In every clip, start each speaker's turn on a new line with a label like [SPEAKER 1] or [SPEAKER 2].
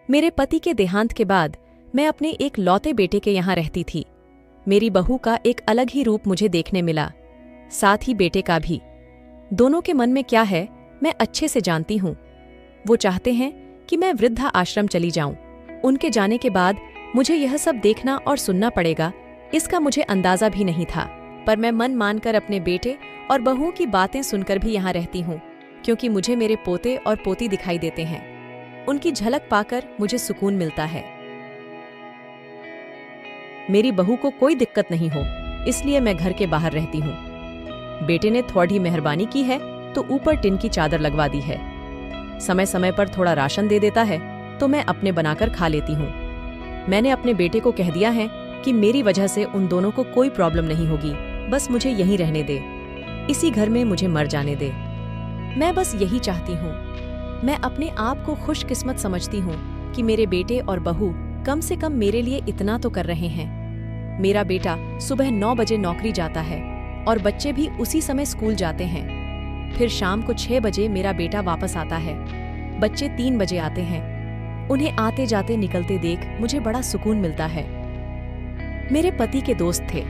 [SPEAKER 1] मेरे पति के देहांत के बाद मैं अपने एक लौते बेटे के यहाँ रहती थी। मेरी बहू का एक अलग ही रूप मुझे देखने मिला, साथ ही बेटे का भी। दोनों के मन में क्या है मैं अच्छे से जानती हूँ। वो चाहते हैं कि मैं वृद्धा आश्रम चली जाऊं। उनके जाने के बाद मुझे यह सब देखना और सुनना पड़ेगा, इसका मुझे अंदाजा भी नहीं था। पर मैं मन मानकर अपने बेटे और बहुओं की बातें सुनकर भी यहाँ रहती हूँ, क्योंकि मुझे मेरे पोते और पोती दिखाई देते हैं। उनकी झलक पाकर मुझे सुकून मिलता है। मेरी बहू को कोई दिक्कत नहीं हो, इसलिए मैं घर के बाहर रहती हूँ। बेटे ने थोड़ी मेहरबानी की है तो ऊपर टिन की चादर लगवा दी है। समय समय पर थोड़ा राशन दे देता है तो मैं अपने बनाकर खा लेती हूँ। मैंने अपने बेटे को कह दिया है कि मेरी वजह से उन दोनों को कोई प्रॉब्लम नहीं होगी, बस मुझे यहीं रहने दे, इसी घर में मुझे मर जाने दे। मैं बस यही चाहती हूँ। मैं अपने आप को खुशकिस्मत समझती हूँ कि मेरे बेटे और बहू कम से कम मेरे लिए इतना तो कर रहे हैं। मेरा बेटा सुबह 9 बजे नौकरी जाता है और बच्चे भी उसी समय स्कूल जाते हैं। फिर शाम को 6 बजे मेरा बेटा वापस आता है। बच्चे 3 बजे आते हैं। उन्हें आते जाते निकलते देख मुझे बड़ा सुकून मिलता है। मेरे पति के दोस्त थे,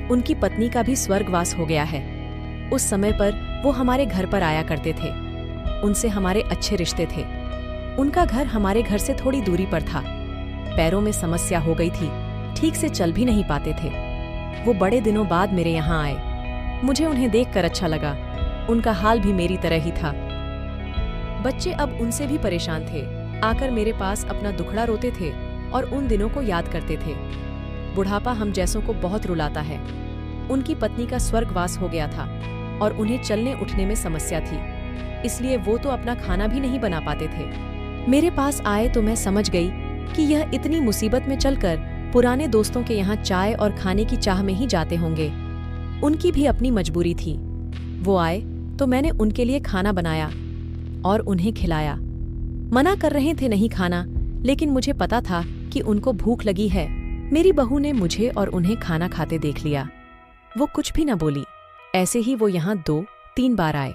[SPEAKER 1] उनकी पत्नी का भी स्वर्गवास हो गया है। उस समय पर वो हमारे घर पर आया करते थे। उनसे हमारे अच्छे रिश्ते थे। उनका घर हमारे घर से थोड़ी दूरी पर था। पैरों में समस्या हो गई थी, ठीक से चल भी नहीं पाते थे। वो बड़े दिनों बाद मेरे यहाँ आए। मुझे उन्हें देखकर अच्छा लगा। उनका हाल भी मेरी तरह ही था। बच्चे अब उनसे भी परेशान थे, आकर मेरे पास अपना दुखड़ा रोते थे और उन दिनों को याद करते थे। बुढ़ापा हम जैसों को बहुत रुलाता है। उनकी पत्नी का स्वर्गवास हो गया था और उन्हें चलने उठने में समस्या थी, इसलिए वो तो अपना खाना भी नहीं बना पाते थे। मेरे पास आए तो मैं समझ गई कि यह इतनी मुसीबत में चलकर पुराने दोस्तों के यहाँ चाय और खाने की चाह में ही जाते होंगे। उनकी भी अपनी मजबूरी थी। वो आए तो मैंने उनके लिए खाना बनाया और उन्हें खिलाया। मना कर रहे थे नहीं खाना, लेकिन मुझे पता था कि उनको भूख लगी है। मेरी बहू ने मुझे और उन्हें खाना खाते देख लिया। वो कुछ भी न बोली। ऐसे ही वो यहाँ 2-3 बार आए।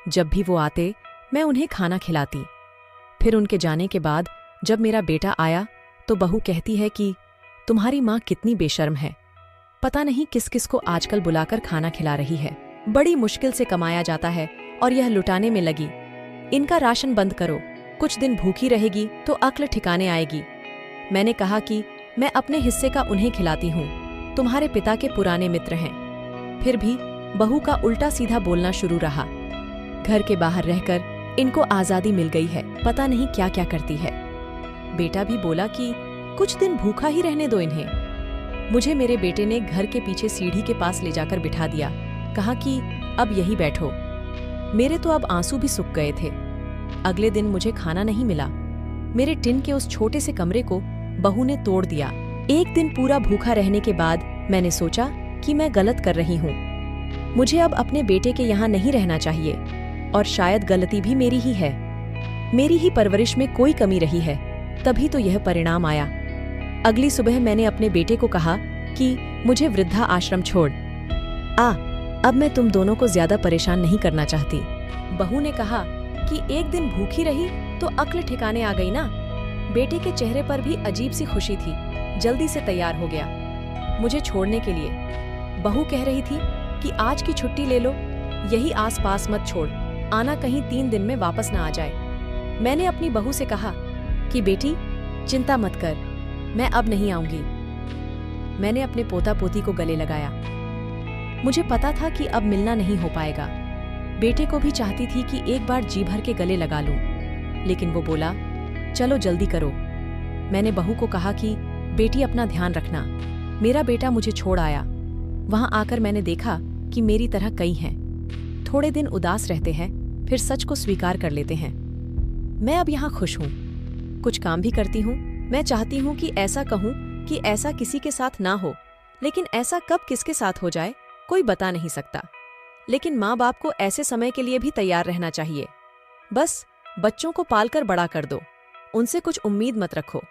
[SPEAKER 1] जब भी वो आते मैं उन्हें खाना खिलाती। फिर उनके जाने के बाद जब मेरा बेटा आया तो बहू कहती है कि तुम्हारी माँ कितनी बेशर्म है, पता नहीं किस किस को आजकल बुलाकर खाना खिला रही है। बड़ी मुश्किल से कमाया जाता है और यह लुटाने में लगी। इनका राशन बंद करो, कुछ दिन भूखी रहेगी तो अक्ल ठिकाने आएगी। मैंने कहा कि मैं अपने हिस्से का उन्हें खिलाती हूँ, तुम्हारे पिता के पुराने मित्र हैं। फिर भी बहू का उल्टा सीधा बोलना शुरू रहा। घर के बाहर रहकर इनको आज़ादी मिल गई है, पता नहीं क्या क्या करती है। बेटा भी बोला कि कुछ दिन भूखा ही रहने दो इन्हें। मुझे मेरे बेटे ने घर के पीछे सीढ़ी के पास ले जाकर बिठा दिया। कहा कि अब यही बैठो। मेरे तो अब आंसू भी सूख गए थे। अगले दिन मुझे खाना नहीं मिला। मेरे टिन के उस छोटे से कमरे को बहू ने तोड़ दिया। एक दिन पूरा भूखा रहने के बाद मैंने सोचा कि मैं गलत कर रही हूँ। मुझे अब अपने बेटे के यहाँ नहीं रहना चाहिए और शायद गलती भी मेरी ही है। मेरी ही परवरिश में कोई कमी रही है, तभी तो यह परिणाम आया। अगली सुबह मैंने अपने बेटे को कहा कि मुझे वृद्धा आश्रम छोड़ आ, अब मैं तुम दोनों को ज्यादा परेशान नहीं करना चाहती। बहू ने कहा कि एक दिन भूखी रही तो अक्ल ठिकाने आ गई ना। बेटे के चेहरे पर भी अजीब सी खुशी थी। जल्दी से तैयार हो गया मुझे छोड़ने के लिए। बहू कह रही थी कि आज की छुट्टी ले लो, यही आस पास मत छोड़, आना कहीं 3 दिन में वापस ना आ जाए। मैंने अपनी बहू से कहा कि बेटी चिंता मत कर, मैं अब नहीं आऊंगी। मैंने अपने पोता पोती को गले लगाया। मुझे पता था कि अब मिलना नहीं हो पाएगा। बेटे को भी चाहती थी कि एक बार जी भर के गले लगा लूं, लेकिन वो बोला चलो जल्दी करो। मैंने बहू को कहा कि बेटी अपना ध्यान रखना। मेरा बेटा मुझे छोड़ आया। वहां आकर मैंने देखा कि मेरी तरह कई हैं। थोड़े दिन उदास रहते हैं, फिर सच को स्वीकार कर लेते हैं। मैं अब यहाँ खुश हूँ, कुछ काम भी करती हूँ। मैं चाहती हूँ कि ऐसा कहूँ कि ऐसा किसी के साथ ना हो, लेकिन ऐसा कब किसके साथ हो जाए कोई बता नहीं सकता। लेकिन माँ बाप को ऐसे समय के लिए भी तैयार रहना चाहिए। बस बच्चों को पालकर बड़ा कर दो, उनसे कुछ उम्मीद मत रखो।